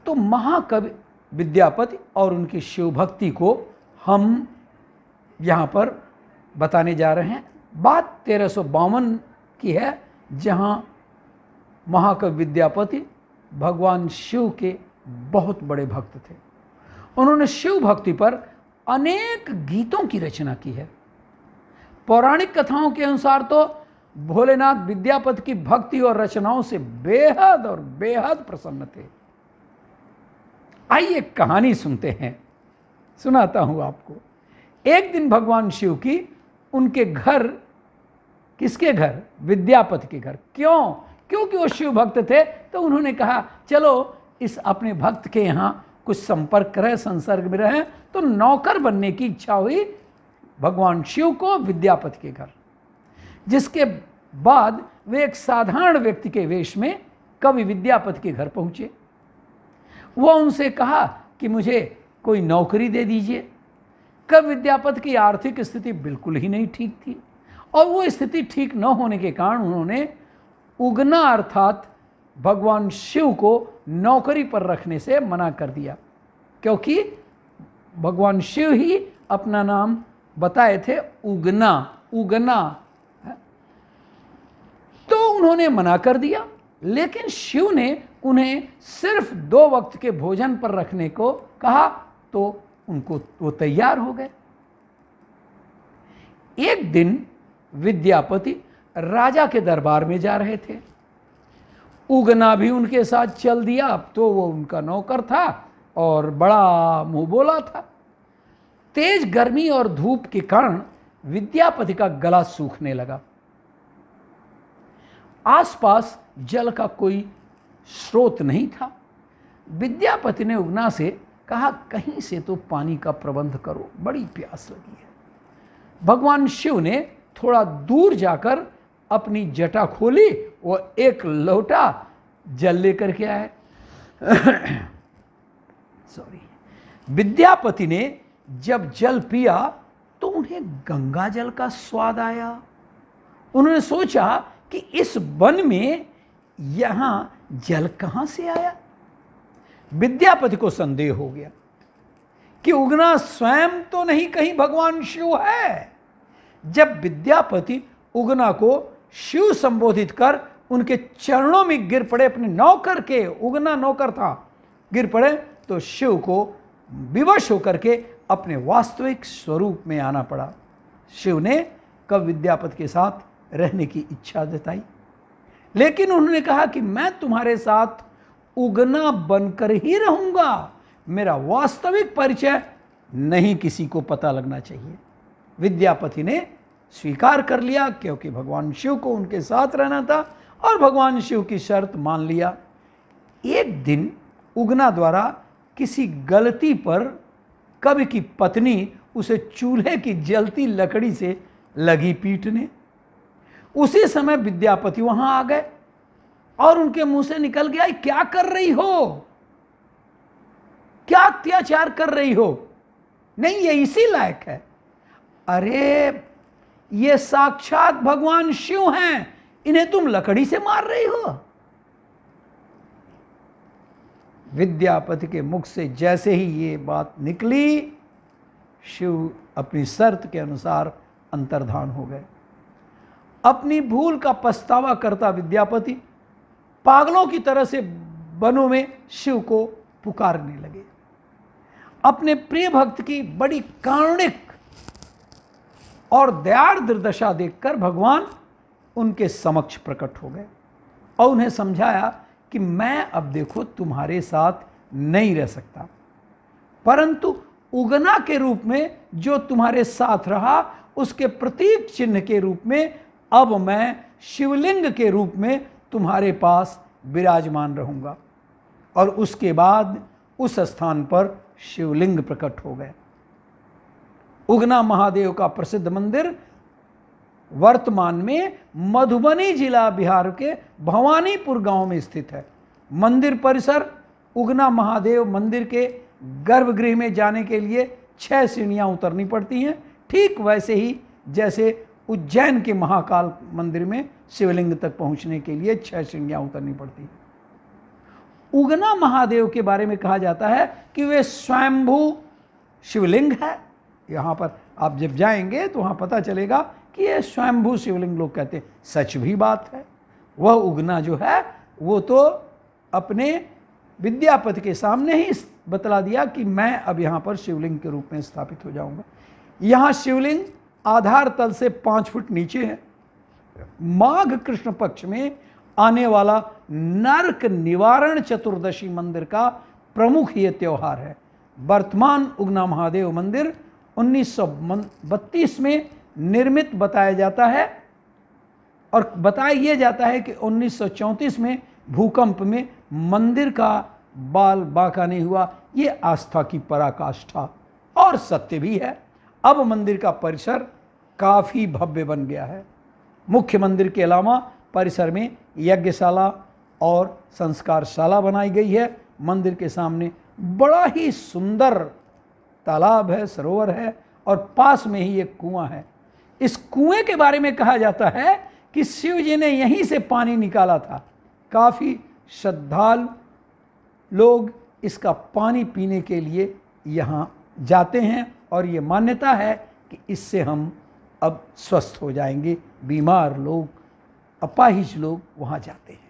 तो महाकवि विद्यापति और उनकी शिव भक्ति को हम यहाँ पर बताने जा रहे हैं। बात 1352 की है, जहाँ महाकवि विद्यापति भगवान शिव के बहुत बड़े भक्त थे। उन्होंने शिव भक्ति पर अनेक गीतों की रचना की है। पौराणिक कथाओं के अनुसार तो भोलेनाथ विद्यापति की भक्ति और रचनाओं से बेहद और बेहद प्रसन्न थे। आइए कहानी सुनते हैं, सुनाता हूं आपको। एक दिन भगवान शिव की उनके घर, किसके घर? विद्यापति के घर। क्यों? क्योंकि वो शिव भक्त थे, तो उन्होंने कहा चलो इस अपने भक्त के यहाँ कुछ संपर्क करें, संसर्ग में रहें। तो नौकर बनने की इच्छा हुई भगवान शिव को विद्यापति के घर, जिसके बाद वे एक साधारण व्यक्ति के वेश में कवि विद्यापति के घर पहुंचे। वो उनसे कहा कि मुझे कोई नौकरी दे दीजिए। कवि विद्यापति की आर्थिक स्थिति बिल्कुल ही नहीं ठीक थी, और वो स्थिति ठीक न होने के कारण उन्होंने उगना अर्थात भगवान शिव को नौकरी पर रखने से मना कर दिया, क्योंकि भगवान शिव ही अपना नाम बताए थे, उगना। उगना तो उन्होंने मना कर दिया। लेकिन शिव ने उन्हें सिर्फ 2 वक्त के भोजन पर रखने को कहा, तो उनको वो तैयार हो गए। एक दिन विद्यापति राजा के दरबार में जा रहे थे। उगना भी उनके साथ चल दिया। अब तो वो उनका नौकर था और बड़ा मुंह बोला था। तेज गर्मी और धूप के कारण विद्यापति का गला सूखने लगा। आसपास जल का कोई स्रोत नहीं था। विद्यापति ने उगना से कहा, कहीं से तो पानी का प्रबंध करो, बड़ी प्यास लगी है। भगवान शिव ने थोड़ा दूर जाकर अपनी जटा खोली, वो एक लोटा जल लेकर के आए। सॉरी। विद्यापति ने जब जल पिया तो उन्हें गंगा जल का स्वाद आया। उन्होंने सोचा कि इस वन में यहां जल कहां से आया। विद्यापति को संदेह हो गया कि उगना स्वयं तो नहीं कहीं भगवान शिव है। जब विद्यापति उगना को शिव संबोधित कर उनके चरणों में गिर पड़े, अपने नौकर के, उगना नौकर था, गिर पड़े, तो शिव को विवश होकर के अपने वास्तविक स्वरूप में आना पड़ा। शिव ने कवि विद्यापति के साथ रहने की इच्छा जताई, लेकिन उन्होंने कहा कि मैं तुम्हारे साथ उगना बनकर ही रहूंगा, मेरा वास्तविक परिचय नहीं किसी को पता लगना चाहिए। विद्यापति ने स्वीकार कर लिया, क्योंकि भगवान शिव को उनके साथ रहना था और भगवान शिव की शर्त मान लिया। एक दिन उगना द्वारा किसी गलती पर कवि की पत्नी उसे चूल्हे की जलती लकड़ी से लगी पीटने। उसी समय विद्यापति वहां आ गए और उनके मुंह से निकल गया, क्या कर रही हो, क्या अत्याचार कर रही हो, नहीं ये इसी लायक है। अरे ये साक्षात भगवान शिव हैं, इन्हें तुम लकड़ी से मार रही हो। विद्यापति के मुख से जैसे ही ये बात निकली, शिव अपनी शर्त के अनुसार अंतर्धान हो गए। अपनी भूल का पछतावा करता विद्यापति पागलों की तरह से वनों में शिव को पुकारने लगे। अपने प्रिय भक्त की बड़ी कारुणिक और दयार्द्र दशा देखकर भगवान उनके समक्ष प्रकट हो गए और उन्हें समझाया कि मैं अब देखो तुम्हारे साथ नहीं रह सकता, परंतु उगना के रूप में जो तुम्हारे साथ रहा, उसके प्रतीक चिन्ह के रूप में अब मैं शिवलिंग के रूप में तुम्हारे पास विराजमान रहूंगा। और उसके बाद उस स्थान पर शिवलिंग प्रकट हो गए। उगना महादेव का प्रसिद्ध मंदिर वर्तमान में मधुबनी जिला बिहार के भवानीपुर गांव में स्थित है। मंदिर परिसर उगना महादेव मंदिर के गर्भगृह में जाने के लिए 6 सीढ़ियां उतरनी पड़ती हैं, ठीक वैसे ही जैसे उज्जैन के महाकाल मंदिर में शिवलिंग तक पहुंचने के लिए 6 सीढ़ियां उतरनी पड़ती हैं। उगना महादेव के बारे में कहा जाता है कि वे स्वयंभू शिवलिंग है। यहाँ पर आप जब जाएंगे तो वहाँ पता चलेगा कि ये स्वयंभू शिवलिंग लोग कहते हैं। सच भी बात है। वह उगना जो है वो तो अपने विद्यापति के सामने ही बतला दिया कि मैं अब यहाँ पर शिवलिंग के रूप में स्थापित हो जाऊंगा। यहाँ शिवलिंग आधार तल से 5 फुट नीचे है। माघ कृष्ण पक्ष में आने वाला नरक निवारण चतुर्दशी मंदिर का प्रमुख ये त्योहार है। वर्तमान उगना महादेव मंदिर 1932 में निर्मित बताया जाता है और बताया यह जाता है कि 1934 में भूकंप में मंदिर का बाल बांका नहीं हुआ। ये आस्था की पराकाष्ठा और सत्य भी है। अब मंदिर का परिसर काफी भव्य बन गया है। मुख्य मंदिर के अलावा परिसर में यज्ञशाला और संस्कारशाला बनाई गई है। मंदिर के सामने बड़ा ही सुंदर तालाब है, सरोवर है और पास में ही एक कुआं है। इस कुएं के बारे में कहा जाता है कि शिव जी ने यहीं से पानी निकाला था। काफी श्रद्धालु लोग इसका पानी पीने के लिए यहाँ जाते हैं और ये मान्यता है कि इससे हम अब स्वस्थ हो जाएंगे। बीमार लोग, अपाहिज लोग वहाँ जाते हैं।